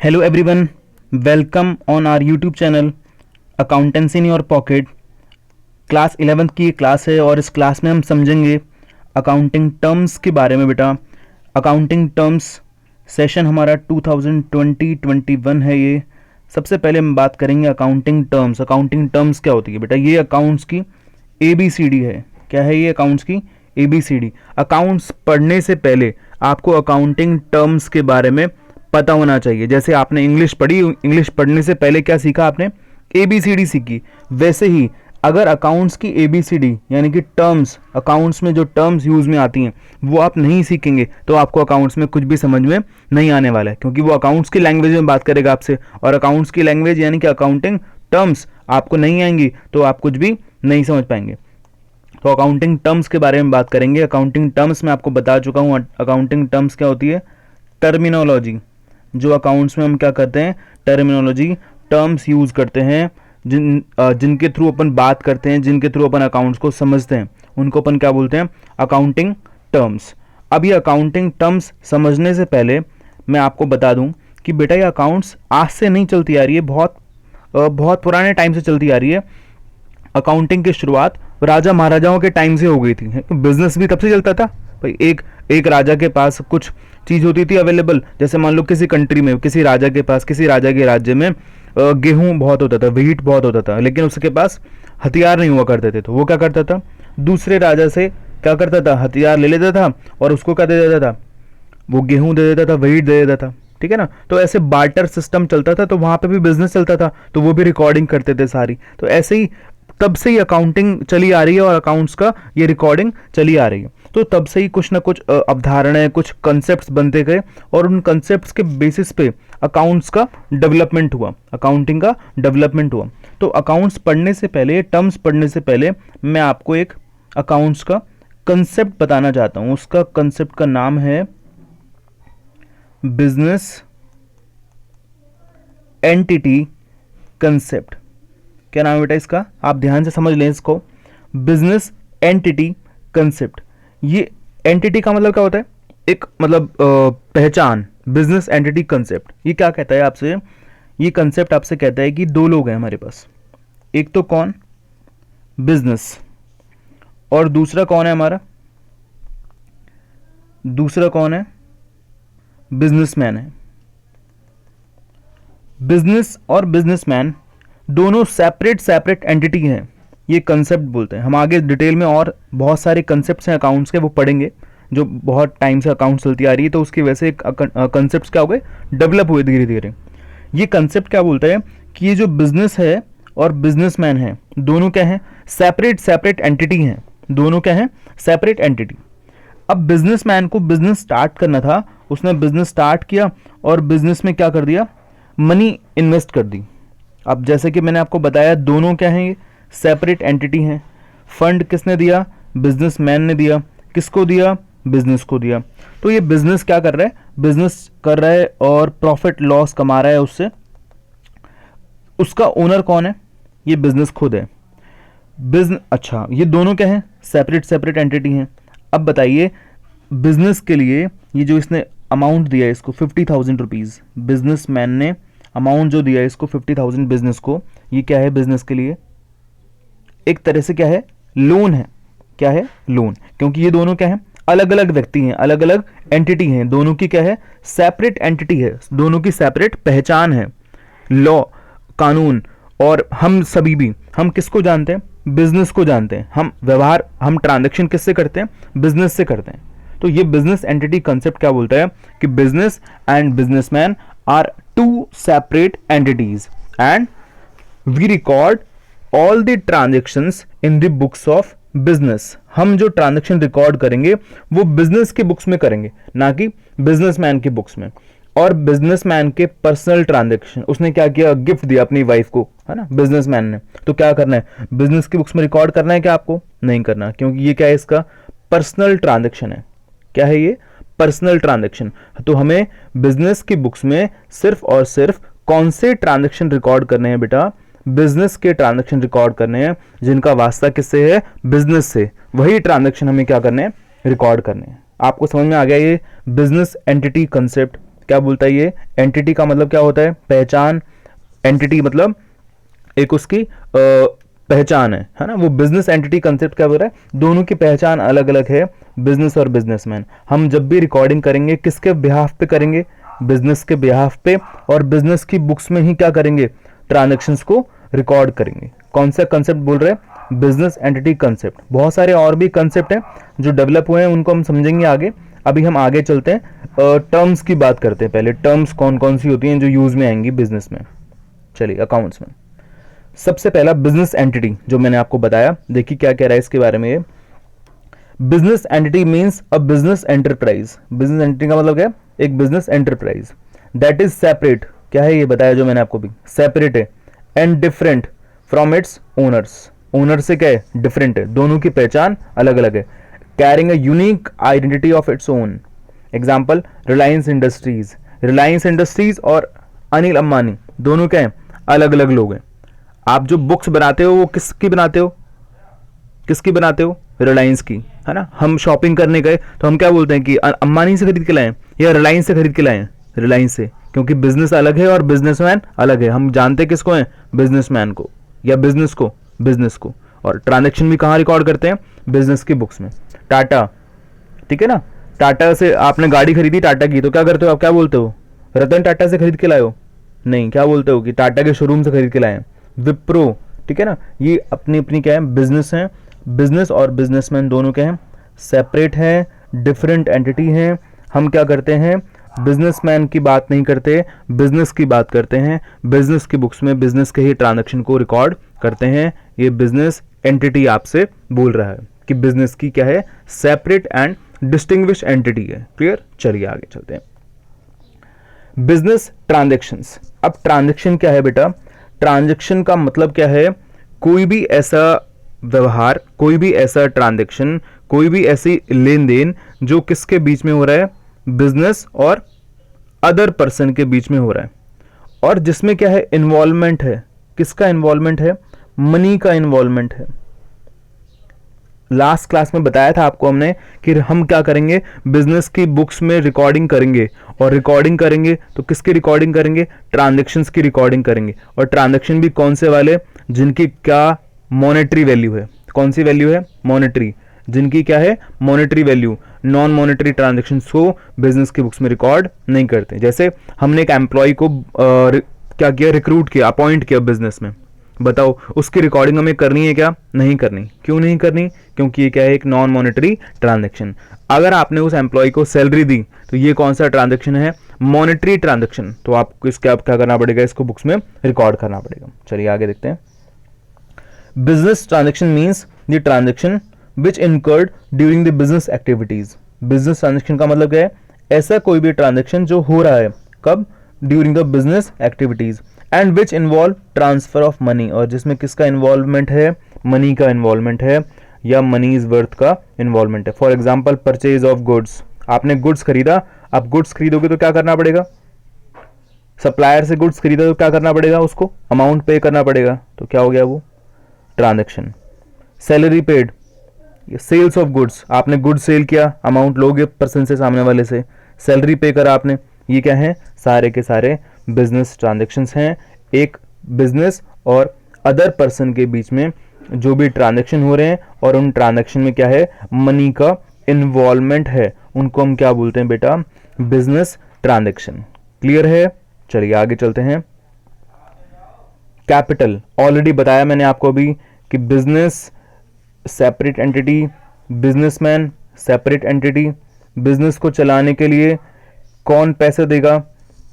Hello everyone, welcome on our YouTube channel accountancy in your pocket. Class 11th की class है और इस class में हम समझेंगे अकाउंटिंग टर्म्स के बारे में। बेटा अकाउंटिंग टर्म्स सेशन हमारा 2020-21 है ये। सबसे पहले हम बात करेंगे अकाउंटिंग टर्म्स। अकाउंटिंग टर्म्स क्या होती है बेटा? ये अकाउंट्स की ABCD है। क्या है ये? अकाउंट्स की ABCD। अकाउंट्स पढ़ने से पहले आपको अकाउंटिंग टर्म्स के बारे में पता होना चाहिए। जैसे आपने इंग्लिश पढ़ी, इंग्लिश पढ़ने से पहले क्या सीखा आपने? ABCD सीखी। वैसे ही अगर अकाउंट्स की ABCD यानी कि टर्म्स, अकाउंट्स में जो टर्म्स यूज में आती हैं वो आप नहीं सीखेंगे तो आपको अकाउंट्स में कुछ भी समझ में नहीं आने वाला है, क्योंकि वो अकाउंट्स की लैंग्वेज में बात करेगा आपसे, और अकाउंट्स की लैंग्वेज यानी कि अकाउंटिंग टर्म्स आपको नहीं आएंगी तो आप कुछ भी नहीं समझ पाएंगे। तो अकाउंटिंग टर्म्स के बारे में बात करेंगे। अकाउंटिंग टर्म्स में आपको बता चुका हूँ अकाउंटिंग टर्म्स क्या होती है। टर्मिनोलॉजी, जो अकाउंट्स में हम क्या करते हैं, टर्मिनोलॉजी टर्म्स यूज करते हैं जिनके थ्रू अपन बात करते हैं, जिनके थ्रू अपन अकाउंट्स को समझते हैं, उनको अपन क्या बोलते हैं? Accounting terms. अब ये अकाउंटिंग टर्म्स समझने से पहले मैं आपको बता दूं कि बेटा ये अकाउंट्स आज से नहीं चलती आ रही है, बहुत पुराने टाइम से चलती आ रही है। अकाउंटिंग की शुरुआत राजा महाराजाओं के टाइम से हो गई थी। बिजनेस भी तब से चलता था भाई। एक राजा के पास कुछ चीज होती थी अवेलेबल। जैसे मान लो किसी कंट्री में, किसी राजा के पास, किसी राजा के राज्य में गेहूं बहुत होता था, व्हीट बहुत होता था, लेकिन उसके पास हथियार नहीं हुआ करते थे। तो वो क्या करता था? दूसरे राजा से क्या करता था? हथियार ले लेता था और उसको क्या दे देता था? वो गेहूं दे देता था, व्हीट दे देता था। ठीक है ना? तो ऐसे बार्टर सिस्टम चलता था, तो वहां पे भी बिजनेस चलता था, तो वो भी रिकॉर्डिंग करते थे सारी। तो ऐसे ही तब से ही अकाउंटिंग चली आ रही है और अकाउंट्स का ये रिकॉर्डिंग चली आ रही है। तो तब से ही कुछ ना कुछ अवधारणाएं, कुछ कंसेप्ट्स बनते गए और उन कंसेप्ट्स के बेसिस पे अकाउंट्स का डेवलपमेंट हुआ, अकाउंटिंग का डेवलपमेंट हुआ। तो अकाउंट्स पढ़ने से पहले, टर्म्स पढ़ने से पहले मैं आपको एक अकाउंट्स का कंसेप्ट बताना चाहता हूं। उसका कंसेप्ट का नाम है बिजनेस एंटिटी कंसेप्ट। क्या नाम है बेटा इसका? आप ध्यान से समझ लें इसको। Business entity concept. ये एंटिटी का मतलब क्या होता है? एक मतलब पहचान। बिजनेस एंटिटी कंसेप्ट ये क्या कहता है आपसे? ये कंसेप्ट आपसे कहता है कि दो लोग हैं हमारे पास। एक तो कौन? बिजनेस। और दूसरा कौन है हमारा? दूसरा कौन है? बिजनेसमैन है। बिजनेस और बिजनेसमैन दोनों सेपरेट एंटिटी हैं। ये कंसेप्ट बोलते हैं। हम आगे डिटेल में और बहुत सारे कंसेप्ट्स हैं अकाउंट्स के, वो पढ़ेंगे। जो बहुत टाइम से अकाउंट्स चलती आ रही है तो उसकी वजह से कंसेप्ट्स क्या हो गए? डेवलप हुए धीरे धीरे। ये कंसेप्ट क्या बोलता है कि ये जो बिजनेस है और बिजनेसमैन है, दोनों क्या है? सेपरेट एंटिटी हैं। दोनों क्या है? Separate entity. अब बिजनेसमैन को बिजनेस स्टार्ट करना था, उसने बिजनेस स्टार्ट किया और बिजनेस में क्या कर दिया? मनी इन्वेस्ट कर दी। अब जैसे कि मैंने आपको बताया, दोनों क्या हैं? ये सेपरेट एंटिटी हैं। फंड किसने दिया? बिजनेसमैन ने दिया। किसको दिया? बिजनेस को दिया। तो ये बिजनेस क्या कर रहा है? बिजनेस कर रहा है और प्रॉफिट लॉस कमा रहा है उससे। उसका ओनर कौन है? ये बिजनेस खुद है। अच्छा, ये दोनों क्या है? सेपरेट एंटिटी हैं। अब बताइए, बिजनेस के लिए ये जो इसने अमाउंट दिया है इसको 50,000 रुपीज़, बिजनेसमैन ने अमाउंट जो दिया है इसको 50,000 बिजनेस को, ये क्या है? बिजनेस के लिए एक तरह से क्या है? लोन है। क्या है? लोन। क्योंकि ये दोनों क्या है? अलग अलग व्यक्ति हैं, अलग अलग एंटिटी हैं। दोनों की क्या है? सेपरेट एंटिटी है, दोनों की सेपरेट पहचान है। लॉ, कानून और हम सभी भी, हम किसको जानते हैं? बिजनेस को जानते हैं। हम व्यवहार, हम ट्रांजैक्शन किससे करते हैं? बिजनेस से करते हैं। तो ये बिजनेस एंटिटी कंसेप्ट क्या बोलता है कि business and businessman are two separate entities and we record all the transactions in the books of business. हम जो ट्रांजैक्शन रिकॉर्ड करेंगे वो बिजनेस के बुक्स में करेंगे, ना कि बिजनेसमैन के बुक्स में। और बिजनेसमैन के पर्सनल ट्रांजैक्शन, उसने क्या किया? गिफ्ट दिया अपनी वाइफ को, है ना, बिजनेसमैन ने। तो क्या करना है? बिजनेस की बुक्स में रिकॉर्ड करना है क्या? आपको नहीं करना, क्योंकि ये क्या है? इसका पर्सनल ट्रांजैक्शन है। क्या है ये? Personal transaction. तो हमें बिजनेस की बुक्स में सिर्फ और सिर्फ कौन से ट्रांजैक्शन रिकॉर्ड करने हैं बेटा? बिजनेस के ट्रांजैक्शन रिकॉर्ड करने हैं, जिनका वास्ता किससे है? बिजनेस से। वही ट्रांजैक्शन हमें क्या करने हैं? रिकॉर्ड करने हैं। आपको समझ में आ गया ये बिजनेस एंटिटी कंसेप्ट? क्या बोलता है ये? एंटिटी का मतलब क्या होता है? पहचान। एंटिटी मतलब एक उसकी पहचान है ना। वो बिजनेस एंटिटी कंसेप्ट क्या बोल रहा है? दोनों की पहचान अलग अलग है, बिजनेस और बिजनेसमैन। हम जब भी रिकॉर्डिंग करेंगे किसके बिहाफ पे करेंगे? बिजनेस के बिहाफ पे, और बिजनेस की बुक्स में ही क्या करेंगे? ट्रांजैक्शंस को रिकॉर्ड करेंगे। कौन सा कंसेप्ट बोल रहे हैं? Business entity concept. बहुत सारे और भी कंसेप्ट हैं जो डेवलप हुए हैं, उनको हम समझेंगे आगे। अभी हम आगे चलते हैं, टर्म्स की बात करते हैं। पहले टर्म्स कौन कौन सी होती हैं जो यूज में आएंगी बिजनेस में। चलिए अकाउंट्स में सबसे पहला बिजनेस एंटिटी जो मैंने आपको बताया, देखिए क्या कह रहा है इसके बारे में। ये business entity means a business enterprise. Business entity का मतलब क्या है? एक business enterprise that is separate. क्या है ये बताया जो मैंने आपको भी, सेपरेट है and different from its owners. Owner से क्या है? डिफरेंट है, दोनों की पहचान अलग अलग है। Carrying a unique identity of its own. Example Reliance industries. Reliance industries और अनिल अंबानी दोनों क्या है? अलग अलग लोग हैं। आप जो बुक्स बनाते हो वो किसकी बनाते हो? किसकी बनाते हो? रिलायंस की, है ना। हम शॉपिंग करने गए तो हम क्या बोलते हैं कि अंबानी से खरीद के लाए या रिलायंस से खरीद के लाए? रिलायंस से, क्योंकि बिजनेस अलग है और बिजनेसमैन अलग है। हम जानते किसको हैं? बिजनेसमैन को या बिजनेस को, बिजनेस को। और ट्रांजैक्शन भी कहाँ रिकॉर्ड करते हैं? बिजनेस की बुक्स में। टाटा, ठीक है ना। टाटा से आपने गाड़ी खरीदी टाटा की, तो क्या करते हो आप? क्या बोलते हो? रतन टाटा से खरीद के लाए हो? नहीं, क्या बोलते हो कि टाटा के शोरूम से खरीद के लाए हैं। विप्रो, ठीक है ना। ये अपनी अपनी क्या है? बिजनेस है। बिजनेस और बिजनेसमैन दोनों क्या हैं? सेपरेट हैं, डिफरेंट एंटिटी हैं। हम क्या करते हैं? बिजनेसमैन की बात नहीं करते, बिजनेस की बात करते हैं। बिजनेस की बुक्स में बिजनेस के ही ट्रांजैक्शन को रिकॉर्ड करते हैं। ये बिजनेस एंटिटी आपसे बोल रहा है कि बिजनेस की क्या है? सेपरेट एंड डिस्टिंग्विश एंटिटी है। क्लियर? चलिए आगे चलते हैं। Business transactions. अब ट्रांजैक्शन क्या है बेटा? ट्रांजैक्शन का मतलब क्या है? कोई भी ऐसा व्यवहार, कोई भी ऐसा ट्रांजैक्शन, कोई भी ऐसी लेन देन जो किसके बीच में हो रहा है? बिजनेस और अदर पर्सन के बीच में हो रहा है, और जिसमें क्या है? इन्वॉल्वमेंट है। किसका इन्वॉल्वमेंट है? मनी का इन्वॉल्वमेंट है। लास्ट क्लास में बताया था आपको हमने कि हम क्या करेंगे? बिजनेस की बुक्स में रिकॉर्डिंग करेंगे, और रिकॉर्डिंग करेंगे तो किसकी रिकॉर्डिंग करेंगे? ट्रांजैक्शंस की रिकॉर्डिंग करेंगे। और ट्रांजैक्शन भी कौन से वाले? जिनकी क्या मॉनेटरी वैल्यू है। कौन सी वैल्यू है? मॉनेटरी। जिनकी क्या है? Monetary value. Non monetary transactions को बिजनेस की बुक्स में रिकॉर्ड नहीं करते। जैसे हमने एक एम्प्लॉय को क्या किया? रिक्रूट किया, अपॉइंट किया बिजनेस में। बताओ उसकी रिकॉर्डिंग हमें करनी है क्या? नहीं करनी। क्यों नहीं करनी? क्योंकि ये क्या है? एक नॉन मॉनेटरी ट्रांजैक्शन। अगर आपने उस एम्प्लॉय को सैलरी दी तो ये कौन सा ट्रांजैक्शन है? Monetary transaction. तो आपको इसका क्या करना पड़ेगा? इसको बुक्स में रिकॉर्ड करना पड़ेगा। चलिए आगे देखते हैं। Business transaction means the transaction which incurred during the business activities. Business transaction का मतलब क्या है? ऐसा कोई भी ट्रांजैक्शन जो हो रहा है कब? During the business activities, and which involve transfer of money. और जिसमें किसका इन्वॉल्वमेंट है? मनी का इन्वॉल्वमेंट है, या मनी इज वर्थ का इन्वॉल्वमेंट है। For example purchase of goods. आपने गुड्स खरीदा, आप गुड्स खरीदोगे तो क्या करना पड़ेगा? सप्लायर से गुड्स खरीदा तो क्या करना पड़ेगा? उसको अमाउंट पे करना पड़ेगा। तो क्या हो गया? वो transaction. Salary paid, sales of goods. आपने गुड्स सेल किया, अमाउंट लोगे पर्सन से, सामने वाले से, सैलरी पे करा आपने। ये क्या है? सारे के सारे बिजनेस ट्रांजैक्शंस हैं। एक बिजनेस और अदर पर्सन के बीच में जो भी ट्रांजैक्शन हो रहे हैं, और उन ट्रांजैक्शन में क्या है? मनी का इन्वॉल्वमेंट है, उनको हम क्या बोलते हैं बेटा? Business transaction. क्लियर है? चलिए आगे चलते हैं। कैपिटल, ऑलरेडी बताया मैंने आपको अभी कि business separate entity, businessman separate entity. Business को चलाने के लिए कौन पैसे देगा?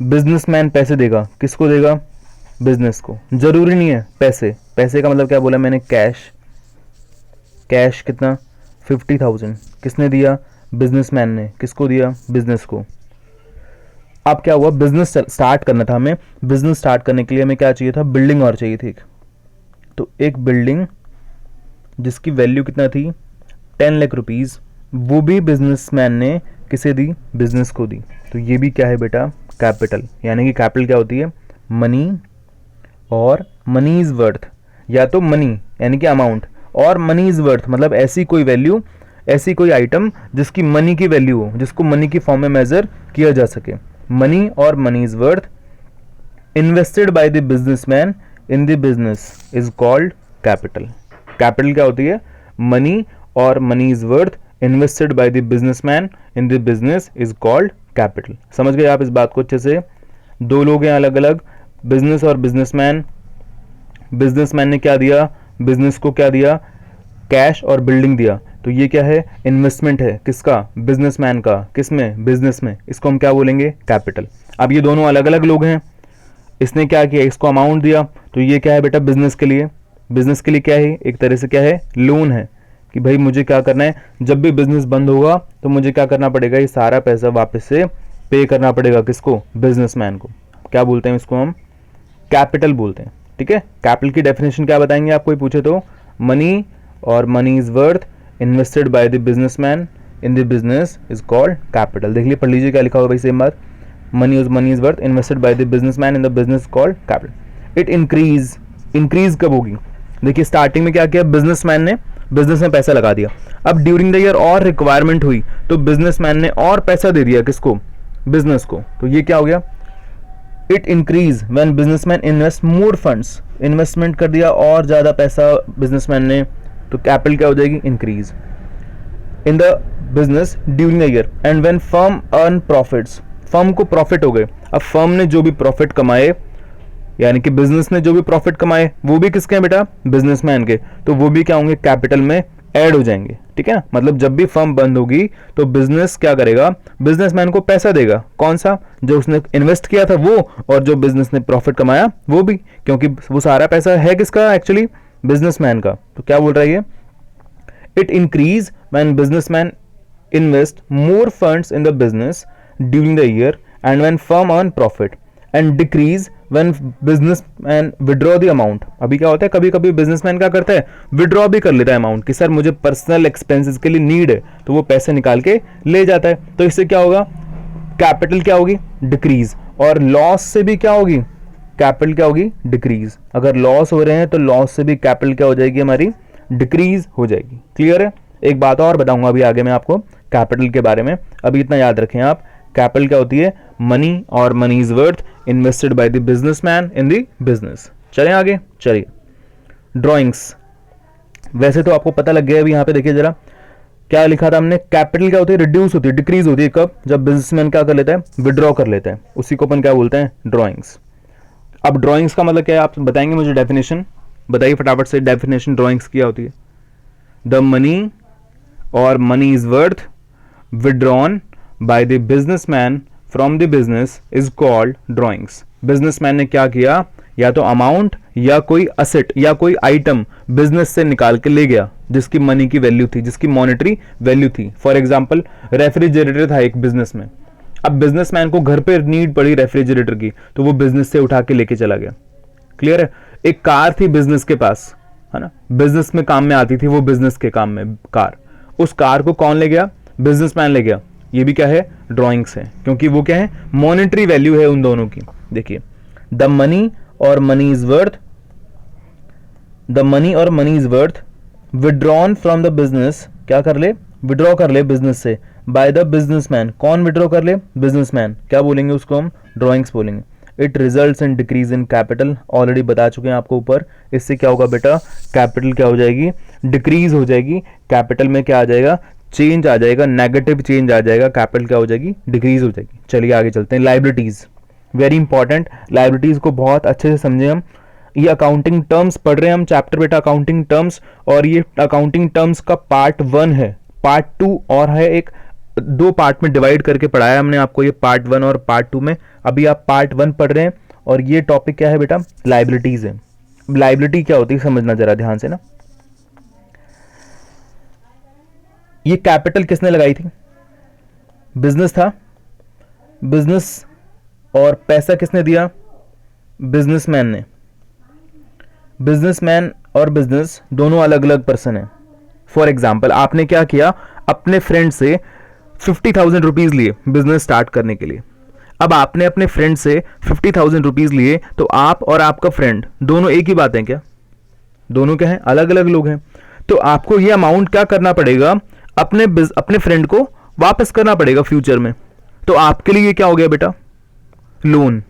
बिजनेसमैन पैसे देगा। किसको देगा? बिजनेस को। जरूरी नहीं है पैसे। पैसे का मतलब क्या बोला मैंने? कैश। कैश कितना? 50,000। किसने दिया? बिजनेसमैन ने। किसको दिया? बिजनेस को। अब क्या हुआ? बिजनेस स्टार्ट करना था हमें। बिजनेस स्टार्ट करने के लिए हमें क्या चाहिए था? बिल्डिंग और चाहिए थी। तो एक बिल्डिंग जिसकी वैल्यू कितना थी? 10 लाख रुपीज, वो भी बिजनेसमैन ने किसे दी? बिजनेस को दी। तो ये भी क्या है बेटा? कैपिटल। यानी कि कैपिटल क्या होती है? Money, or money is worth, या तो मनी यानी कि अमाउंट, और मनी इज वर्थ मतलब ऐसी कोई वैल्यू, ऐसी कोई आइटम जिसकी मनी की वैल्यू हो, जिसको मनी की फॉर्म में मेजर किया जा सके। Money or money is worth invested bye the businessman in the business is called capital. Capital क्या होती है? Money or money is worth invested bye the businessman in the business is called capital. समझ गए आप इस बात को अच्छे से? दो लोग हैं अलग अलग, बिजनेस और बिजनेसमैन। बिजनेसमैन ने क्या दिया? बिजनेस को क्या दिया? कैश और बिल्डिंग दिया। तो ये क्या है? इन्वेस्टमेंट है। किसका? बिजनेसमैन का। किसमें? बिजनेस में। इसको हम क्या बोलेंगे? कैपिटल। अब ये दोनों अलग अलग लोग हैं। इसने क्या किया? इसको अमाउंट दिया। तो ये क्या है बेटा? बिजनेस के लिए। बिजनेस के लिए क्या है? एक तरह से क्या है? लोन है कि भाई मुझे क्या करना है, जब भी बिजनेस बंद होगा तो मुझे क्या करना पड़ेगा? ये सारा पैसा वापस से पे करना पड़ेगा। किसको? बिजनेसमैन को। क्या बोलते हैं इसको? हम कैपिटल बोलते हैं। ठीक है। कैपिटल की डेफिनेशन क्या बताएंगे आप कोई पूछे तो? Money or money is worth invested bye the businessman in the business is called capital. देख लीजिए, पढ़ लीजिए क्या लिखा हुआ भाई, सेम बात। Money is worth invested bye the businessman in the business called capital. It increase कब होगी? देखिए स्टार्टिंग में क्या किया? बिजनेसमैन ने बिजनेस में पैसा लगा दिया। अब ड्यूरिंग द ईयर और रिक्वायरमेंट हुई तो बिजनेसमैन ने और पैसा दे दिया। किसको? बिजनेस को। तो ये क्या हो गया? It increase when businessman invest more funds. Investment कर दिया और ज्यादा पैसा बिजनेसमैन ने, तो कैपिटल क्या हो जाएगी? Increase in the business during the year. And when firm earn profits, firm को प्रॉफिट हो गए। अब फर्म ने जो भी प्रॉफिट कमाए, यानी कि बिजनेस ने जो भी प्रॉफिट कमाए, वो भी किसके हैं बेटा? बिजनेसमैन के। तो वो भी क्या होंगे? कैपिटल में ऐड हो जाएंगे। ठीक है। मतलब जब भी फर्म बंद होगी तो बिजनेस क्या करेगा? बिजनेसमैन को पैसा देगा। कौन सा? जो उसने इन्वेस्ट किया था वो, और जो बिजनेस ने प्रॉफिट कमाया वो भी, क्योंकि वो सारा पैसा है किसका? एक्चुअली बिजनेसमैन का। तो क्या बोल रहा है ये? It increase when businessman invest more funds in the business during the year and when firm earn profit, and decrease when businessman withdraw the amount. अभी क्या होता है? कभी कभी बिजनेसमैन क्या करता है? विड्रॉ भी कर लेता है अमाउंट, कि सर मुझे पर्सनल एक्सपेंसेस के लिए नीड है, तो वो पैसे निकाल के ले जाता है। तो इससे क्या होगा? कैपिटल क्या होगी? डिक्रीज। और लॉस से भी क्या होगी? कैपिटल क्या होगी? डिक्रीज। अगर लॉस हो रहे हैं तो लॉस से भी कैपिटल क्या हो जाएगी? हमारी डिक्रीज हो जाएगी। क्लियर है? एक बात और बताऊंगा अभी आगे मैं आपको कैपिटल के बारे में। अभी इतना याद रखें आप, कैपिटल क्या होती है? Money or money is worth invested bye the businessman in the business. चलें आगे, चलिए। ड्राइंग्स, वैसे तो आपको पता लग गया। अभी यहाँ पे देखिए जरा क्या लिखा था हमने। कैपिटल क्या होती है? रिड्यूस होती है, डिक्रीज होती है। कब? जब बिजनेसमैन क्या कर लेता है? विड्रॉ कर लेता है। उसी को अपन क्या बोलते हैं? ड्राइंग्स। अब ड्राइंग्स का मतलब क्या है? आप बताएंगे मुझे डेफिनेशन? बताइए फटाफट से डेफिनेशन ड्राइंग्स क्या होती है? The money or money is worth withdrawn bye the businessman from the business is called drawings. Businessman ने क्या किया? या तो अमाउंट या कोई असेट या कोई आइटम बिजनेस से निकाल के ले गया जिसकी मनी की वैल्यू थी, जिसकी मॉनेटरी वैल्यू थी। फॉर एग्जांपल रेफ्रिजरेटर था एक बिजनेस में। अब बिजनेसमैन को घर पे नीड पड़ी रेफ्रिजरेटर की, तो वो बिजनेस से उठा के लेके चला गया। क्लियर है? एक कार थी बिजनेस के पास, है ना, बिजनेस में काम में आती थी वो, बिजनेस के काम में कार। उस कार को कौन ले गया? बिजनेसमैन ले गया। ये भी क्या है? ड्राइंग्स है, क्योंकि वो क्या है? मॉनेटरी वैल्यू है उन दोनों की। देखिए the money or money is worth, the money or money is worth withdrawn from the business, क्या कर ले? विड्रॉ कर ले बिजनेस से, बाय द बिजनेसमैन। कौन विड्रॉ कर ले? बिजनेसमैन। क्या बोलेंगे उसको हम? ड्राइंग्स बोलेंगे। It results in decrease in capital, already बता चुके हैं आपको ऊपर। इससे क्या होगा बेटा? कैपिटल क्या हो जाएगी? डिक्रीज हो जाएगी। कैपिटल में क्या आ जाएगा? चेंज आ जाएगा, नेगेटिव चेंज आ जाएगा। कैपिटल क्या हो जाएगी? डिक्रीज हो जाएगी। चलिए आगे चलते हैं। Liabilities, very important. लाइबिलिटीज को बहुत अच्छे से समझे हम। ये अकाउंटिंग टर्म्स पढ़ रहे हैं हम, चैप्टर बेटा अकाउंटिंग टर्म्स, और ये अकाउंटिंग टर्म्स का पार्ट 1 है। पार्ट 2 और है एक, 2 पार्ट में डिवाइड करके पढ़ाया हमने आपको, ये पार्ट 1 और पार्ट 2 में। अभी आप पार्ट 1 पढ़ रहे हैं, और ये टॉपिक क्या है बेटा? लाइबिलिटीज है। लाइबिलिटी क्या होती है समझना जरा ध्यान से ना। ये कैपिटल किसने लगाई थी? बिजनेस था। बिजनेस, और पैसा किसने दिया? बिजनेसमैन ने। बिजनेसमैन और बिजनेस दोनों अलग अलग पर्सन है। फॉर एग्जाम्पल आपने क्या किया? अपने फ्रेंड से 50,000 रुपीज लिए बिजनेस स्टार्ट करने के लिए। अब आपने अपने फ्रेंड से 50,000 रुपीज लिए, तो आप और आपका फ्रेंड दोनों एक ही बात है क्या? दोनों क्या है? अलग अलग लोग हैं। तो आपको ये अमाउंट क्या करना पड़ेगा? अपने फ्रेंड को वापस करना पड़ेगा फ्यूचर में। तो आपके लिए क्या हो गया बेटा? लोन,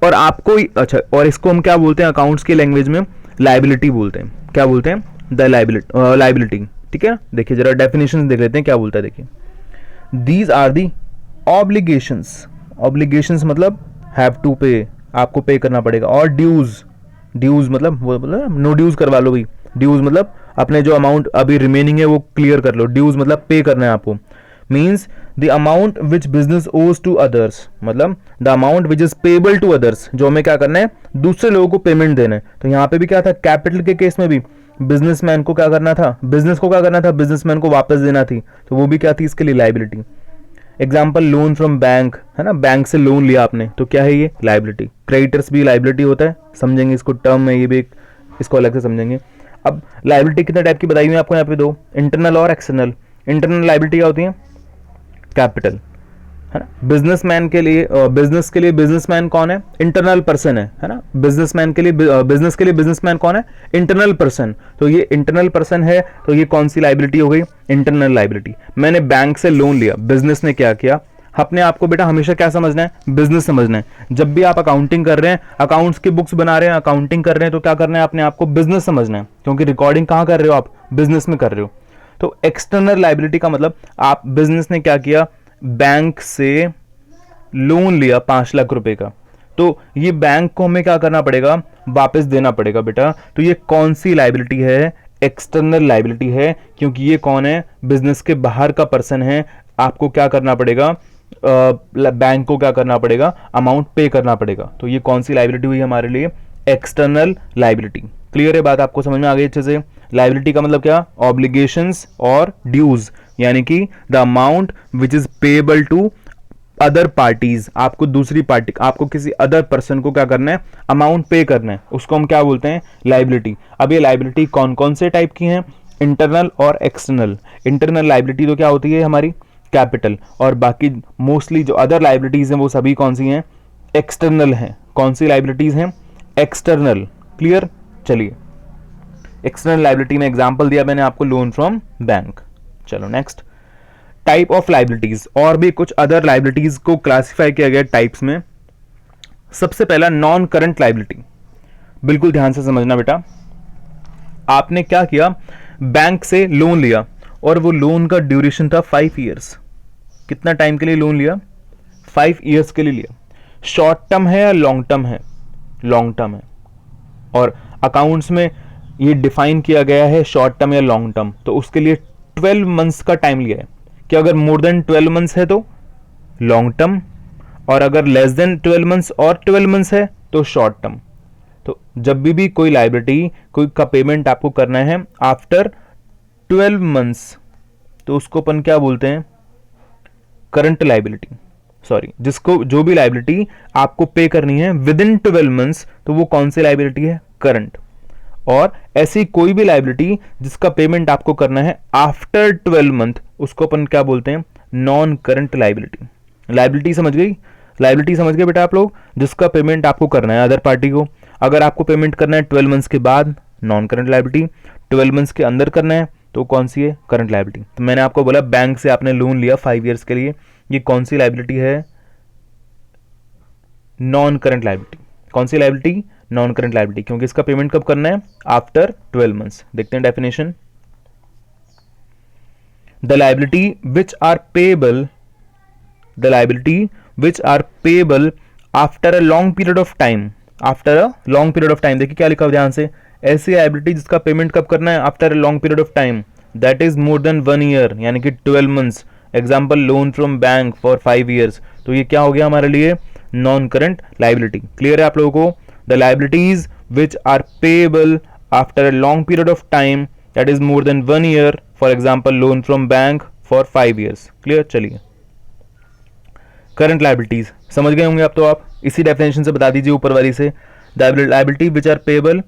और आपको अच्छा, और इसको हम क्या बोलते हैं अकाउंट्स की लैंग्वेज में, लाइबिलिटी बोलते हैं। क्या बोलते हैं? The liability. ठीक है, देखिए जरा डेफिनेशन देख लेते हैं क्या बोलता है। देखिए, these are the obligations, obligations मतलब हैव टू पे, आपको पे करना पड़ेगा, और ड्यूज, ड्यूज मतलब वो मतलब नो ड्यूज करवा लो भाई, ड्यूज मतलब अपने जो अमाउंट अभी रिमेनिंग है वो क्लियर कर लो, ड्यूज मतलब पे करना है आपको। Means the amount which business owes to others, मतलब the amount which is payable to others, जो हमें क्या करना है, दूसरे लोगों को पेमेंट देना है। तो यहाँ पे भी क्या था, कैपिटल के केस में भी बिजनेसमैन को क्या करना था, बिजनेस को क्या करना था, बिजनेसमैन को वापस देना थी, तो वो भी क्या थी इसके लिए, liability. Example loan from bank, है ना, बैंक से लोन लिया आपने, तो क्या है ये, लाइबिलिटी। क्रेडिटर्स भी लाइबिलिटी होता है, समझेंगे इसको, टर्म है ये भी, इसको अलग से समझेंगे। अब लाइबिलिटी कितने टाइप की बताई हुई आपको यहाँ पे दो, इंटरनल और एक्सटर्नल। इंटरनल लाइबिलिटी क्या होती है, कैपिटल, है ना। बिजनेसमैन के लिए, बिजनेस के लिए बिजनेसमैन कौन है, इंटरनल पर्सन है ना। बिजनेसमैन के लिए, बिजनेस के लिए बिजनेसमैन कौन है, इंटरनल पर्सन। तो ये इंटरनल पर्सन है, तो ये कौन सी लाइबिलिटी हो गई, इंटरनल लाइबिलिटी। मैंने बैंक से लोन लिया, बिजनेस ने क्या किया, अपने आप को बेटा हमेशा क्या समझना है, बिजनेस समझना है। जब भी आप अकाउंटिंग कर रहे हैं, अकाउंट्स की बुक्स बना रहे हैं, अकाउंटिंग कर रहे हैं, तो क्या करना है, अपने आप को बिजनेस समझना है, क्योंकि रिकॉर्डिंग कहां कर रहे हो आप, बिजनेस में कर रहे हो। तो एक्सटर्नल लाइबिलिटी का मतलब, आप बिजनेस ने क्या किया, बैंक से लोन लिया 5 लाख रुपए का, तो ये बैंक को हमें क्या करना पड़ेगा, वापस देना पड़ेगा बेटा। तो ये कौन सी लाइबिलिटी है, एक्सटर्नल लाइबिलिटी है, क्योंकि ये कौन है, बिजनेस के बाहर का पर्सन है। आपको क्या करना पड़ेगा, बैंक को क्या करना पड़ेगा, अमाउंट पे करना पड़ेगा। तो ये कौन सी लाइबिलिटी हुई हमारे लिए, एक्सटर्नल लाइबिलिटी। क्लियर है बात, आपको समझ में आ गई अच्छे से। लाइबिलिटी का मतलब क्या, ऑब्लिगेशंस और ड्यूज, यानी कि the amount which is payable to other parties, आपको दूसरी पार्टी, आपको किसी अदर पर्सन को क्या करना है, अमाउंट पे करना है, उसको हम क्या बोलते हैं, लाइबिलिटी। अब ये लाइबिलिटी कौन कौन से टाइप की हैं, इंटरनल और एक्सटर्नल। इंटरनल लाइबिलिटी तो क्या होती है हमारी, कैपिटल, और बाकी मोस्टली जो अदर लाइबिलिटीज हैं वो सभी कौन सी हैं, एक्सटर्नल हैं। कौन सी लाइबिलिटीज हैं, एक्सटर्नल। क्लियर, चलिए एक्सटर्नल लाइबिलिटी में एग्जांपल दिया मैंने आपको, लोन फ्रॉम बैंक। चलो नेक्स्ट, टाइप ऑफ लाइबिलिटीज, और भी कुछ अदर लाइबिलिटीज को क्लासिफाई किया गया टाइप्स में। सबसे पहला नॉन करंट लाइबिलिटी, बिल्कुल ध्यान से समझना बेटा। आपने क्या किया, बैंक से लोन लिया, और वो लोन का ड्यूरेशन था 5 ईयर्स। कितना टाइम के लिए लोन लिया, 5 ईयर्स के लिए लिया। शॉर्ट टर्म है या लॉन्ग टर्म है, लॉन्ग टर्म है, और अकाउंट्स में ये डिफाइन किया गया है शॉर्ट टर्म या लॉन्ग टर्म। तो उसके लिए 12 मंथ्स का टाइम लिया है, कि अगर मोर देन 12 मंथ्स है तो लॉन्ग टर्म, और अगर लेस देन 12 मंथ्स और 12 मंथ्स है तो शॉर्ट टर्म। तो जब भी कोई लाइबिलिटी, कोई का पेमेंट आपको करना है आफ्टर 12 मंथ्स, तो उसको अपन क्या बोलते हैं, करंट लाइबिलिटी। सॉरी, जिसको जो भी लाइबिलिटी आपको पे करनी है विद इन 12 मंथ्स, तो वो कौन सी लाइबिलिटी है, करंट। और ऐसी कोई भी लाइबिलिटी जिसका पेमेंट आपको करना है आफ्टर 12 मंथ, उसको अपन क्या बोलते हैं, नॉन करंट लाइबिलिटी। लाइबिलिटी समझ गई, लाइबिलिटी समझ गए बेटा आप लोग, जिसका पेमेंट आपको करना है अदर पार्टी को। अगर आपको पेमेंट करना है 12 मंथ्स के बाद, नॉन करंट लाइबिलिटी। 12 मंथ्स के अंदर करना है तो कौन सी है, करंट लाइबिलिटी। तो मैंने आपको बोला बैंक से आपने लोन लिया 5 ईयर्स के लिए, ये कौन सी लाइबिलिटी है, नॉन करंट लाइबिलिटी। कौन सी लाइबिलिटी, नॉन करंट लाइबिलिटी, क्योंकि इसका पेमेंट कब करना है, आफ्टर 12 मंथ्स। देखते हैं definition, the liability which are payable, the liability which are payable after a long period of time, after a long period of time. देखिए क्या लिखा हुआ ध्यान से, ऐसी लाइबिलिटी जिसका पेमेंट कब करना है, after a long period of time, that is more than 1 year, यानी कि 12 months. Example loan from bank for 5 years, तो ये क्या हो गया हमारे लिए, नॉन करंट लाइबिलिटी। क्लियर है आप लोगों को, the liabilities which are payable after a long period of time that is more than 1 year, for example loan from bank for 5 years. Clear, चलिए करंट लाइबिलिटीज समझ गए होंगे आप, तो आप इसी डेफिनेशन से बता दीजिए ऊपर वाली से, the liability which are payable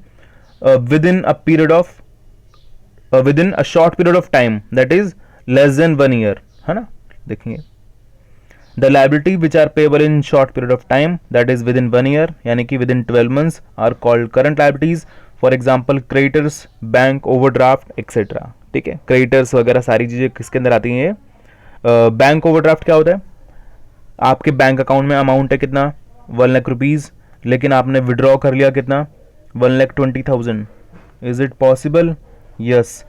within a period of, within a short period of time that is less than 1 year, है ना। देखेंगे, the liability which are payable in short period of time that is within 1 year, यानी कि within 12 months, are called current liabilities. For example creditors, bank overdraft etcetera. ठीक है, creditors वगैरह सारी चीजें किसके अंदर आती हैं, बैंक ओवरड्राफ्ट क्या होता है, आपके बैंक अकाउंट में अमाउंट है कितना, 1,00,000 लेकिन आपने विड्रॉ कर लिया कितना, 1,20,000। Is it possible? Yes,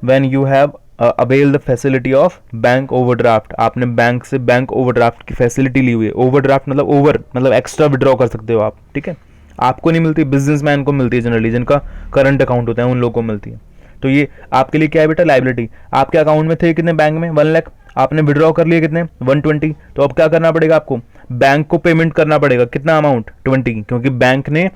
when you have avail the facility of bank overdraft. आपने बैंक से बैंक ओवरड्राफ्ट की फैसिलिटी ली हुई है। ओवरड्राफ्ट मतलब ओवर, मतलब एक्स्ट्रा विड्रॉ कर सकते हो आप, ठीक है। आपको नहीं मिलती, बिजनेसमैन को मिलती है जनरली, जिनका करंट अकाउंट होता है उन लोगों को मिलती है। तो ये आपके लिए क्या है बेटा, लाइबिलिटी। आपके अकाउंट में थे कितने बैंक में, 1,00,000, आपने विड्रॉ कर लिए कितने, 120। तो अब क्या करना पड़ेगा आपको, बैंक को पेमेंट करना पड़ेगा। कितना अमाउंट, 20, क्योंकि बैंक ने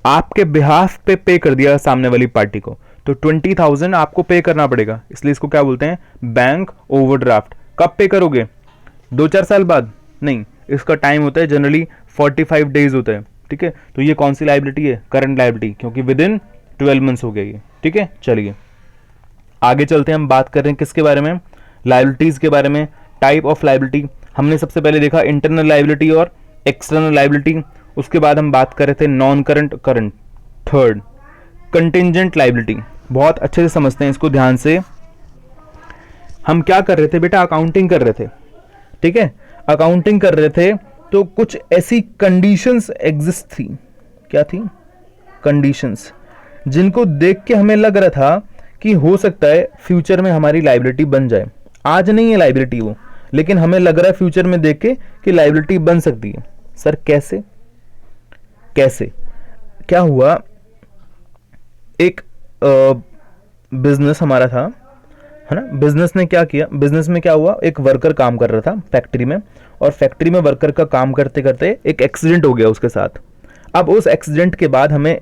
आपके बिहाफ पे पे कर दिया सामने वाली पार्टी को। तो 20,000 आपको पे करना पड़ेगा, इसलिए इसको क्या बोलते हैं, बैंक ओवरड्राफ्ट। कब पे करोगे, 2-4 साल बाद नहीं, इसका टाइम होता है जनरली 45 डेज होता है, ठीक है। तो ये कौन सी लाइबिलिटी है, करंट लाइबिलिटी, क्योंकि विद इन 12 मंथ्स हो गया ये, ठीक है। चलिए आगे चलते हैं, हम बात कर रहे हैं किसके बारे में, लाइबिलिटीज के बारे में। टाइप ऑफ लाइबिलिटी हमने सबसे पहले देखा, इंटरनल लाइबिलिटी और एक्सटर्नल लाइबिलिटी। उसके बाद हम बात कर रहे थे non current, current. Third, contingent liability. बहुत अच्छे से समझते हैं इसको ध्यान से। हम क्या कर रहे थे बेटा, अकाउंटिंग कर रहे थे, ठीक है। अकाउंटिंग कर रहे थे तो कुछ ऐसी कंडीशंस एग्जिस्ट थी। क्या थी, कंडीशंस, जिनको देख के हमें लग रहा था कि हो सकता है फ्यूचर में हमारी लाइबिलिटी बन जाए। आज नहीं है लाइबिलिटी वो, लेकिन हमें लग रहा है फ्यूचर में देख के कि लाइबिलिटी बन सकती है। सर कैसे, कैसे, क्या हुआ, एक बिजनेस हमारा था, है ना। बिजनेस ने क्या किया, बिजनेस में क्या हुआ, एक वर्कर काम कर रहा था फैक्ट्री में, और फैक्ट्री में वर्कर का काम करते करते एक एक्सीडेंट हो गया उसके साथ। अब उस एक्सीडेंट के बाद हमें,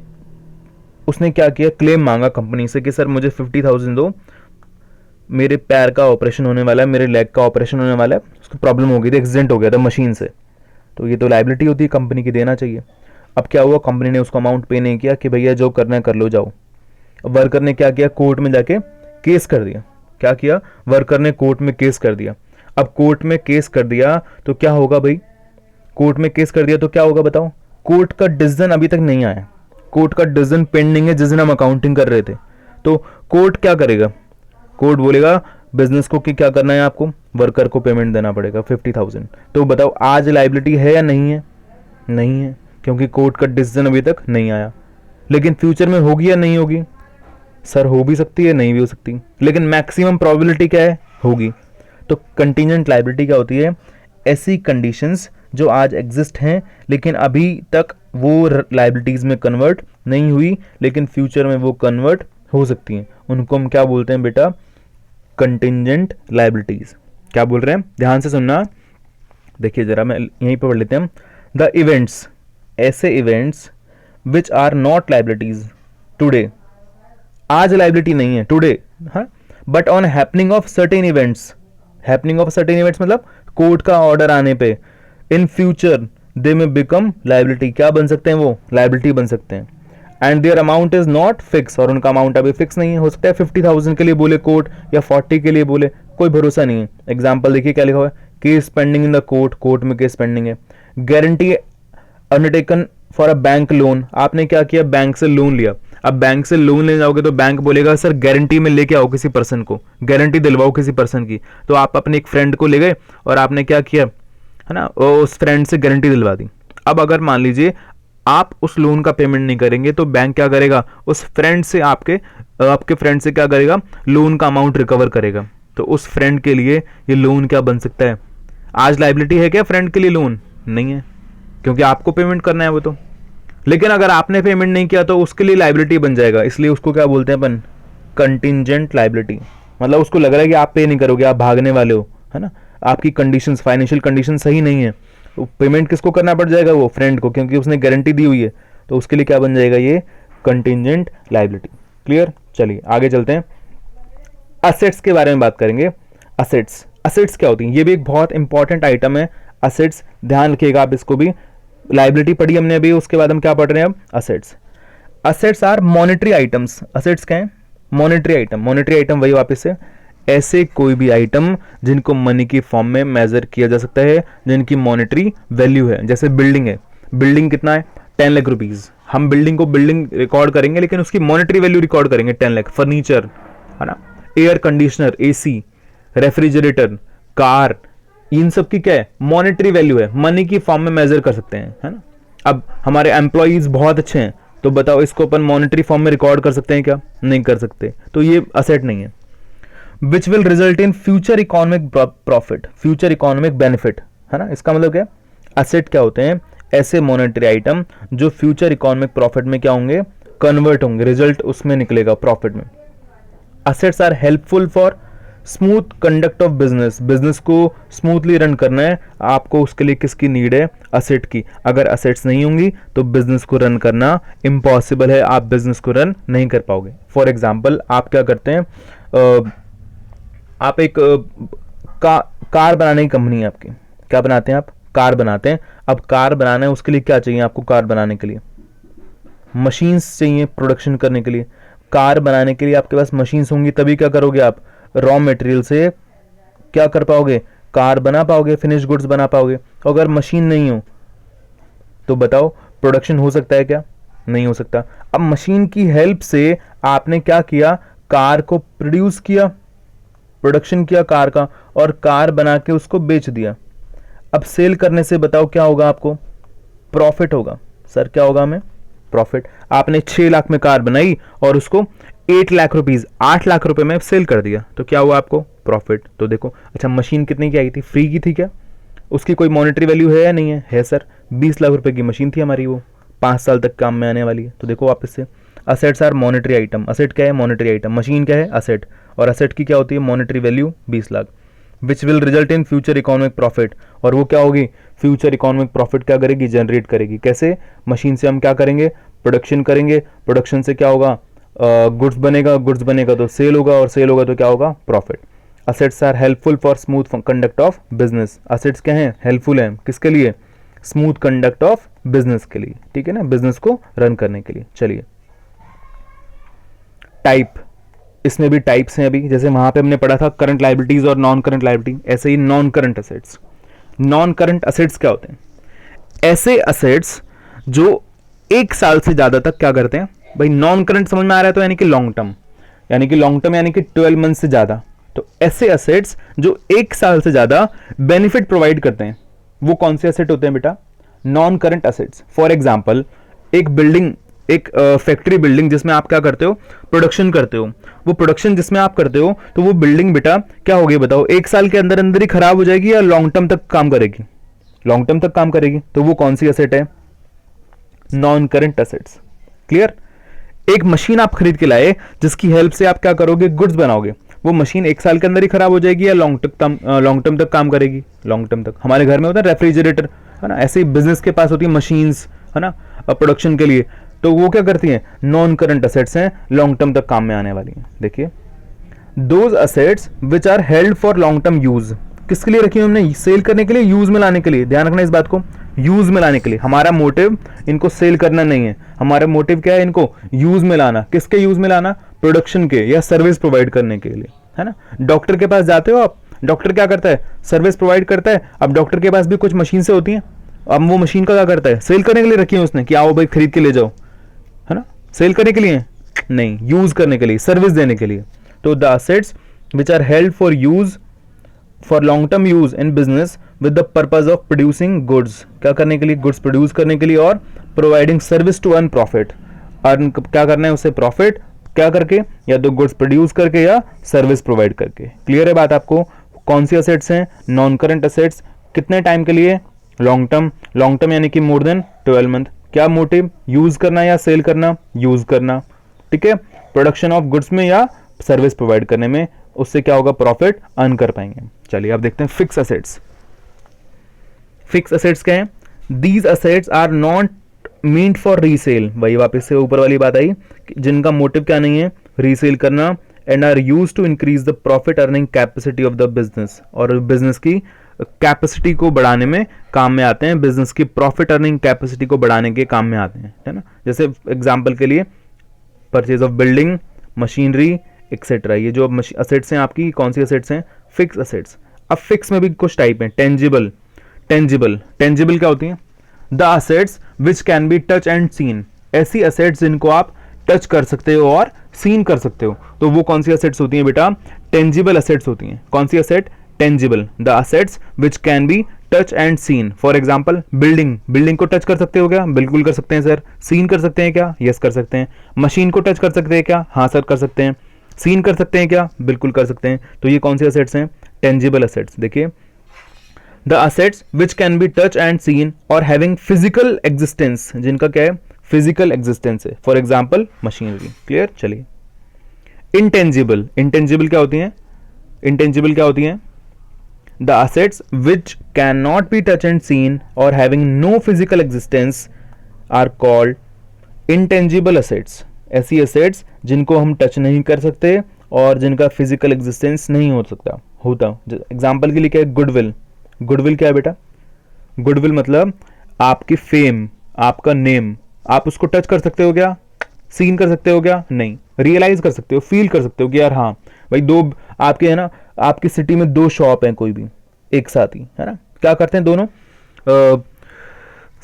उसने क्या किया, क्लेम मांगा कंपनी से कि सर मुझे 50,000 दो, मेरे पैर का ऑपरेशन होने वाला है, मेरे लेग का ऑपरेशन होने वाला है, उसको प्रॉब्लम हो गई थी, एक्सीडेंट हो गया था मशीन से। तो ये तो लाइबिलिटी होती है, कंपनी की देना चाहिए। अब क्या हुआ, कंपनी ने उसको अमाउंट पे नहीं किया कि भैया जो करना है कर लो जाओ। वर्कर ने क्या किया, कोर्ट में जाके केस कर दिया। क्या किया, वर्कर ने कोर्ट में केस कर दिया। अब कोर्ट में केस कर दिया तो क्या होगा भाई, कोर्ट में केस कर दिया तो क्या होगा बताओ, कोर्ट का डिसीजन अभी तक नहीं आया, कोर्ट का डिसीजन पेंडिंग है जिस दिन हम अकाउंटिंग कर रहे थे। तो कोर्ट क्या करेगा, कोर्ट बोलेगा बिजनेस को कि क्या करना है आपको, वर्कर को पेमेंट देना पड़ेगा 50,000। तो बताओ आज लाइबिलिटी है या नहीं है, नहीं है, क्योंकि कोर्ट का डिसीजन अभी तक नहीं आया। लेकिन फ्यूचर में होगी या नहीं होगी, सर हो भी सकती है, नहीं भी हो सकती, लेकिन मैक्सिमम प्रोबेबिलिटी क्या है, होगी। तो कंटीजेंट लाइबिलिटी क्या होती है, ऐसी कंडीशंस जो आज एग्जिस्ट हैं लेकिन अभी तक वो लाइबिलिटीज में कन्वर्ट नहीं हुई, लेकिन फ्यूचर में वो कन्वर्ट हो सकती हैं, उनको हम क्या बोलते हैं बेटा, कंटीजेंट लाइबिलिटीज। क्या बोल रहे हैं, ध्यान से सुनना, देखिए जरा, मैं यहीं पर पढ़ लेते हैं। द इवेंट्स, ऐसे events which are not liabilities today, आज लाइबिलिटी नहीं है टुडे, हाँ, but on happening of certain events, happening of certain events मतलब कोर्ट का ऑर्डर आने पे, इन फ्यूचर दे में बिकम लाइबिलिटी, क्या बन सकते हैं वो, लाइबिलिटी बन सकते हैं। And their amount is not fix, और उनका अमाउंट अभी फिक्स नहीं है, हो सकता है 50,000 के लिए बोले कोर्ट या 40 के लिए बोले, कोई भरोसा नहीं है। एग्जाम्पल देखिए क्या लिखा हुआ है, case pending in the court, court में केस पेंडिंग है। Guarantee undertaken for a bank loan, आपने क्या किया, बैंक से लोन लिया। अब बैंक से लोन ले जाओगे तो बैंक बोलेगा सर गारंटी में लेके आओ किसी पर्सन को, गारंटी दिलवाओ किसी पर्सन की। तो आप अपने एक फ्रेंड को ले गए और आपने क्या किया, है ना, उस फ्रेंड से गारंटी दिलवा दी। अब अगर मान लीजिए आप उस लोन का पेमेंट नहीं करेंगे तो बैंक क्या करेगा, उस फ्रेंड से आपके फ्रेंड से क्या करेगा, लोन का अमाउंट रिकवर करेगा। तो उस फ्रेंड के लिए ये लोन क्या बन सकता है, आज लाइबिलिटी है क्या फ्रेंड के लिए, लोन नहीं है, क्योंकि आपको पेमेंट करना है वो तो। लेकिन अगर आपने पेमेंट नहीं किया तो उसके लिए लाइबिलिटी बन जाएगा, इसलिए उसको क्या बोलते हैं अपन, कंटिंजेंट लाइबिलिटी। मतलब उसको लग रहा है कि आप पे नहीं करोगे, आप भागने वाले हो, है ना, आपकी कंडीशंस, फाइनेंशियल कंडीशन सही नहीं है, तो पेमेंट किसको करना पड़ जाएगा, वो फ्रेंड को, क्योंकि उसने गारंटी दी हुई है। तो उसके लिए क्या बन जाएगा, ये कंटिंजेंट लाइबिलिटी। क्लियर, चलिए आगे चलते हैं, असेट्स के बारे में बात करेंगे। असेट्स, असेट्स क्या होती हैं, ये भी एक बहुत इंपॉर्टेंट आइटम है, असेट्स, ध्यान रखिएगा आप इसको भी। लाइबिलिटी पढ़ी हमने अभी, उसके बाद हम क्या पढ़ रहे हैं अब, assets. Assets are monetary items, assets क्या है, मॉनेटरी आइटम। मॉनेटरी आइटम वही वापस से, ऐसे कोई भी आइटम जिनको मनी की फॉर्म में मेजर किया जा सकता है, जिनकी मॉनेटरी वैल्यू है। जैसे बिल्डिंग है, बिल्डिंग कितना है, 10 लाख रुपीज, हम बिल्डिंग को बिल्डिंग रिकॉर्ड करेंगे लेकिन उसकी मॉनेटरी वैल्यू रिकॉर्ड करेंगे 10 लाख। फर्नीचर, है ना, air conditioner, AC, refrigerator, car, इन सब की क्या है, मॉनेटरी वैल्यू है, मनी की फॉर्म में मेजर कर सकते हैं, है ना। अब हमारे एम्प्लॉयज़ बहुत अच्छे हैं, तो बताओ इसको अपन मॉनेटरी फॉर्म में रिकॉर्ड कर सकते हैं क्या? नहीं कर सकते, तो ये असेट नहीं है। Which will result in future economic profit, future economic benefit, है ना। इसका मतलब क्या? असेट क्या होते हैं? ऐसे मॉनेटरी आइटम जो फ्यूचर इकोनॉमिक प्रॉफिट में क्या होंगे? कन्वर्ट होंगे, रिजल्ट उसमें निकलेगा प्रॉफिट में। Assets are helpful for smooth conduct of business, business को स्मूथली रन करना है आपको, उसके लिए किसकी नीड है? असेट की। अगर असेट्स नहीं होंगी तो बिजनेस को रन करना इम्पॉसिबल है, आप बिजनेस को रन नहीं कर पाओगे। फॉर एग्जाम्पल आप क्या करते हैं, आप एक कार बनाने की कंपनी है आपकी, क्या बनाते हैं आप? कार बनाते हैं। अब कार बनाना है, उसके लिए क्या चाहिए आपको? कार बनाने के लिए मशीन्स चाहिए, प्रोडक्शन करने के लिए। कार बनाने के लिए आपके पास मशीन्स होंगी, तभी क्या करोगे आप? रॉ मटेरियल से क्या कर पाओगे? कार बना पाओगे, फिनिश गुड्स बना पाओगे। अगर मशीन नहीं हो तो बताओ प्रोडक्शन हो सकता है क्या? नहीं हो सकता। अब मशीन की हेल्प से आपने क्या किया? कार को प्रोड्यूस किया, प्रोडक्शन किया कार का, और कार बना के उसको बेच दिया। अब सेल करने से बताओ क्या होगा आपको? प्रॉफिट होगा। सर क्या होगा हमें? प्रॉफिट। आपने 6 लाख में कार बनाई और उसको 8 लाख रुपीज, 8 लाख रुपए में सेल कर दिया, तो क्या हुआ आपको? प्रॉफिट। तो देखो, अच्छा मशीन कितने की आई थी? फ्री की थी क्या? उसकी कोई मॉनेटरी वैल्यू है या नहीं है? है सर, 20 लाख रुपए की मशीन थी हमारी, वो 5 साल तक काम में आने वाली है। तो देखो वापस से, assets are monetary item. Asset क्या है? Monetary item. मशीन क्या है? असेट। और असेट की क्या होती है? Monetary value 20 lakh. Which will result in future economic profit, और वो क्या होगी? फ्यूचर इकोनॉमिक प्रॉफिट क्या करेगी? जनरेट करेगी। कैसे? मशीन से हम क्या करेंगे? प्रोडक्शन करेंगे, प्रोडक्शन से क्या होगा? गुड्स बनेगा, गुड्स बनेगा तो सेल होगा, और सेल होगा तो क्या होगा? Profit. Assets are helpful for smooth conduct of business. Assets क्या हैं? हेल्पफुल हैं, किसके लिए? स्मूथ कंडक्ट ऑफ बिजनेस के लिए, ठीक है ना, बिजनेस को रन करने के लिए। चलिए, टाइप, इसमें भी टाइप्स हैं अभी, जैसे वहां पे हमने पढ़ा था करंट लायबिलिटीज और नॉन करंट लायबिलिटी, ऐसे ही non current assets. Non current assets क्या होते हैं? ऐसे असेट्स जो 1 साल से ज्यादा तक क्या करते हैं भाई? नॉन करंट समझ में आ रहा है, तो यानी कि लॉन्ग टर्म, यानी कि लॉन्ग टर्म यानी कि 12 मंथ से ज्यादा। तो ऐसे असेट्स जो 1 साल से ज्यादा बेनिफिट प्रोवाइड करते हैं, वो कौन से असेट होते हैं बेटा? Non current assets. For example, एक बिल्डिंग, एक फैक्ट्री बिल्डिंग जिसमें आप क्या करते हो? प्रोडक्शन करते हो। वो प्रोडक्शन जिसमें आप करते हो, तो वो बिल्डिंग बेटा क्या होगी बताओ? 1 साल के अंदर अंदर ही खराब हो जाएगी या लॉन्ग टर्म तक काम करेगी? लॉन्ग टर्म तक काम करेगी। तो वो कौन सी असेट है? Non current assets. क्लियर? एक मशीन आप खरीद के लाए जिसकी हेल्प से आप क्या करोगे? गुड्स बनाओगे। वो मशीन 1 साल के अंदर ही खराब हो जाएगी या लॉन्ग टर्म तक काम करेगी? लॉन्ग टर्म तक। हमारे घर में होता है रेफ्रिजरेटर, है ना, ऐसे ही बिजनेस के पास होती है मशीन्स, है ना, प्रोडक्शन के लिए, तो वो क्या करती हैं? नॉन करंट असेट्स हैं, लॉन्ग टर्म तक काम में आने वाली हैं। देखिए, those assets which are held for long term use, किसके लिए रखी है हमने? सेल करने के लिए, यूज में लाने के लिए। ध्यान रखना इस बात को, यूज में लाने के लिए। हमारा मोटिव इनको सेल करना नहीं है, हमारा मोटिव क्या है? इनको यूज में लाना। किसके यूज में लाना? प्रोडक्शन के या सर्विस प्रोवाइड करने के लिए, है ना। डॉक्टर के पास जाते हो आप, डॉक्टर क्या करता है? सर्विस प्रोवाइड करता है। अब डॉक्टर के पास भी कुछ मशीन से होती हैं, अब वो मशीन का क्या करता है? सेल करने के लिए रखी है उसने कि आओ भाई खरीद के ले जाओ, है ना। सेल करने के लिए नहीं, यूज करने के लिए, सर्विस देने के लिए। तो the assets which are held for use, for long term use in business with the purpose of producing goods, क्या करने के लिए? गुड्स प्रोड्यूस करने के लिए, और providing service to earn profit, earn क्या करना है उससे? प्रॉफिट, क्या करके? या तो गुड्स प्रोड्यूस करके या सर्विस प्रोवाइड करके। क्लियर है बात आपको? कौन सी असेट्स हैं? Non current assets. कितने टाइम के लिए? Long term. लॉन्ग टर्म यानी कि मोर देन 12 मंथ। क्या मोटिव? यूज करना या सेल करना? यूज करना, ठीक है। प्रोडक्शन ऑफ गुड्स में या सर्विस प्रोवाइड करने में, उससे क्या होगा? प्रॉफिट अर्न कर पाएंगे। चलिए अब देखते हैं फिक्स असेट्स। फिक्स असेट्स क्या है? These assets are not meant for resale, वही वापस से ऊपर वाली बात आई, जिनका मोटिव क्या नहीं है? रीसेल करना, and are used to increase the profit earning capacity of the business, और बिजनेस की कैपेसिटी को बढ़ाने में काम में आते हैं, बिजनेस की प्रॉफिट अर्निंग कैपेसिटी को बढ़ाने के काम में आते हैं, है ना। जैसे एग्जांपल के लिए purchase of building, machinery etcetera, ये जो असेट्स हैं आपकी, कौन सी असेट्स हैं? Fix assets. अब फिक्स में भी कुछ टाइप हैं। टेंजिबल, टेंजिबल क्या होती हैं? The assets which can be touch and seen, ऐसी असेट्स जिनको आप टच कर सकते हो और सीन कर सकते हो, तो वो कौन सी असेट्स होती हैं बेटा? टेंजिबल असेट्स होती हैं। कौन सी asset? Tangible. The assets which can be touch and seen. For example building को टच कर सकते हो क्या? बिल्कुल कर सकते हैं सर। सीन कर सकते हैं क्या? यस कर सकते हैं। मशीन को टच कर सकते हैं क्या? हाँ सर कर सकते हैं। सीन कर सकते हैं क्या? बिल्कुल कर सकते हैं। तो ये कौन से असेट्स हैं? Tangible assets. देखिए, the assets which can be touch and seen और हैविंग फिजिकल एग्जिस्टेंस, जिनका क्या है? फिजिकल एग्जिस्टेंस है। For example machinery. क्लियर? चलिए, इंटेंजिबल क्या होती हैं? The assets which cannot be touched and seen or having no physical existence are called intangible assets. ऐसी assets जिनको हम टच नहीं कर सकते और जिनका फिजिकल एग्जिस्टेंस नहीं हो सकता होता। एग्जाम्पल के लिए क्या है? गुडविल क्या है बेटा? गुडविल मतलब आपकी फेम, आपका नेम, आप उसको टच कर सकते हो क्या? सीन कर सकते हो क्या? नहीं। रियलाइज कर सकते हो, फील कर सकते हो कि यार हाँ भाई, दो आपके है ना, आपकी सिटी में दो शॉप हैं कोई भी एक साथ ही, है ना, क्या करते हैं दोनों?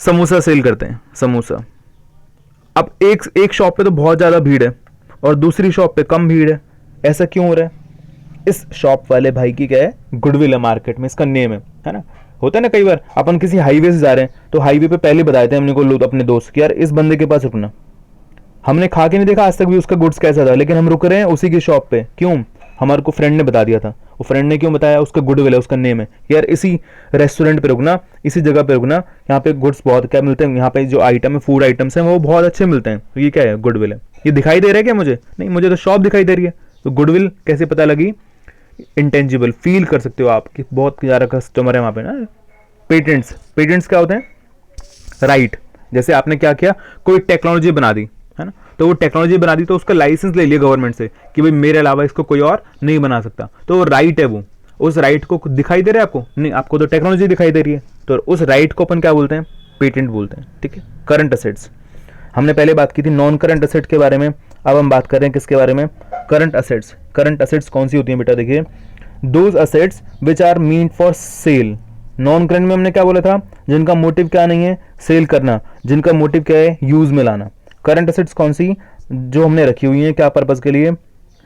समोसा सेल करते हैं, समोसा। अब एक शॉप पे तो बहुत ज़्यादा भीड़ है और दूसरी शॉप पे कम भीड़ है। ऐसा क्यों हो रहा है? इस शॉप वाले भाई की क्या है? गुडविल है मार्केट में, इसका नेम है ना। होता है ना, कई बार अपन किसी हाईवे से जा रहे हैं तो हाईवे पे पहले बताए थे हमने को लोग अपने दोस्त कि यार इस बंदे के पास रुकना। हमने खा के नहीं देखा आज तक भी उसका गुड्स कैसा था, लेकिन हम रुक रहे हैं उसी की शॉप पे। क्यों? हमारे को फ्रेंड ने बता दिया था। वो फ्रेंड ने क्यों बताया? उसका गुडविल है, उसका नेम है, यार इसी रेस्टोरेंट पे रुकना, इसी जगह पे रुकना, यहाँ पे गुड्स बहुत क्या मिलते हैं, यहाँ पे जो आइटम है, फूड आइटम्स हैं वो बहुत अच्छे मिलते हैं। तो ये क्या है? गुडविल है। ये दिखाई दे रहा है क्या मुझे? नहीं, मुझे तो शॉप दिखाई दे रही है। तो गुडविल कैसे पता लगी? इंटेंजिबल, फील कर सकते हो आप कि बहुत ज़्यादा कस्टमर है वहाँ पे ना। पेटेंट्स क्या होते हैं? राइट। जैसे आपने क्या किया, कोई टेक्नोलॉजी बना दी, है ना, तो वो टेक्नोलॉजी बना दी तो उसका लाइसेंस ले लिया गवर्नमेंट से कि भाई मेरे अलावा इसको कोई और नहीं बना सकता। तो वो राइट है, वो उस राइट को दिखाई दे रहा है आपको? नहीं, आपको तो टेक्नोलॉजी दिखाई दे रही है। तो उस राइट को अपन क्या बोलते हैं? पेटेंट बोलते हैं। ठीक है। करंट असेट्स, हमने पहले बात की थी नॉन करंट असेट के बारे में, अब हम बात कर रहे हैं किसके बारे में? Current assets. करंट असेट्स कौन सी होती हैं बेटा? देखिए, those assets which are meant for sale. Non current में हमने क्या बोला था? जिनका मोटिव क्या नहीं है? सेल करना। जिनका मोटिव क्या है? यूज में लाना। करंट असेट्स कौन सी? जो हमने रखी हुई है क्या पर्पज के लिए?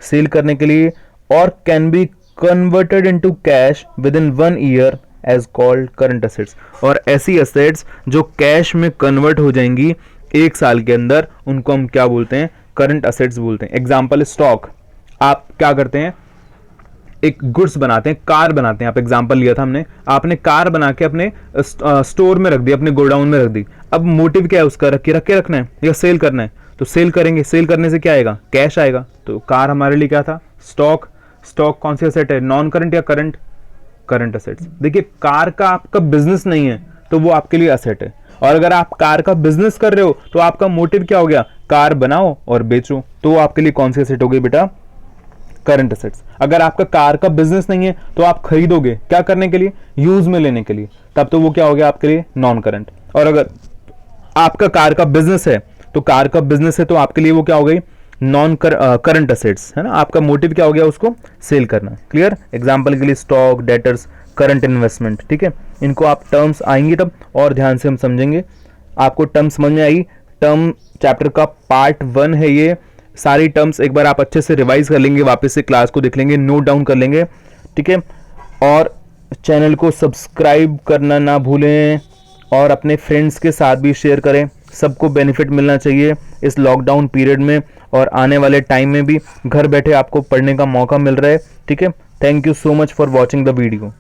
सेल करने के लिए। और can be converted into cash within 1 year as called current assets. और ऐसी असेट्स जो कैश में कन्वर्ट हो जाएंगी 1 साल के अंदर, उनको हम क्या बोलते हैं? करंट असेट्स बोलते हैं। Example stock. आप क्या करते हैं? एक गुड्स बनाते हैं, कार बनाते हैं। आप एग्जांपल लिया था हमने, आपने कार बना के अपने स्टोर में रख दी, अपने गोडाउन में रख दी। अब मोटिव क्या है उसका? रख के रखना है या सेल करना है? तो सेल करेंगे। सेल करने से क्या आएगा? कैश आएगा। तो कार हमारे लिए क्या था? स्टॉक। स्टॉक कौन सी असेट है? नॉन करंट या करंट? Current assets. देखिए, कार का आपका बिजनेस नहीं है तो वो आपके लिए असेट है, और अगर आप कार का बिजनेस कर रहे हो तो आपका मोटिव क्या हो गया? कार बनाओ और बेचो। तो वो आपके लिए कौन सी असेट हो गई बेटा? Current assets. अगर आपका कार का बिजनेस नहीं है तो आप खरीदोगे क्या करने के लिए? यूज में लेने के लिए, तब तो वो क्या हो गया आपके लिए? Non current. और अगर आपका कार का बिजनेस है तो कार का बिजनेस है तो आपके लिए वो क्या हो गई? नॉन करंट असेट्स, है ना। आपका मोटिव क्या हो गया? उसको सेल करना। क्लियर? एग्जांपल के लिए स्टॉक, डेटर्स, करंट इन्वेस्टमेंट। ठीक है, इनको आप टर्म्स आएंगे तब और ध्यान से हम समझेंगे। आपको टर्म्स समझ में आई? टर्म चैप्टर का पार्ट 1 है ये। सारी टर्म्स एक बार आप अच्छे से रिवाइज कर लेंगे, वापस से क्लास को देख लेंगे, नोट डाउन कर लेंगे। ठीक है, और चैनल को सब्सक्राइब करना ना भूलें और अपने फ्रेंड्स के साथ भी शेयर करें। सबको बेनिफिट मिलना चाहिए इस लॉकडाउन पीरियड में, और आने वाले टाइम में भी घर बैठे आपको पढ़ने का मौका मिल रहा है। ठीक है, thank you so much for watching the video.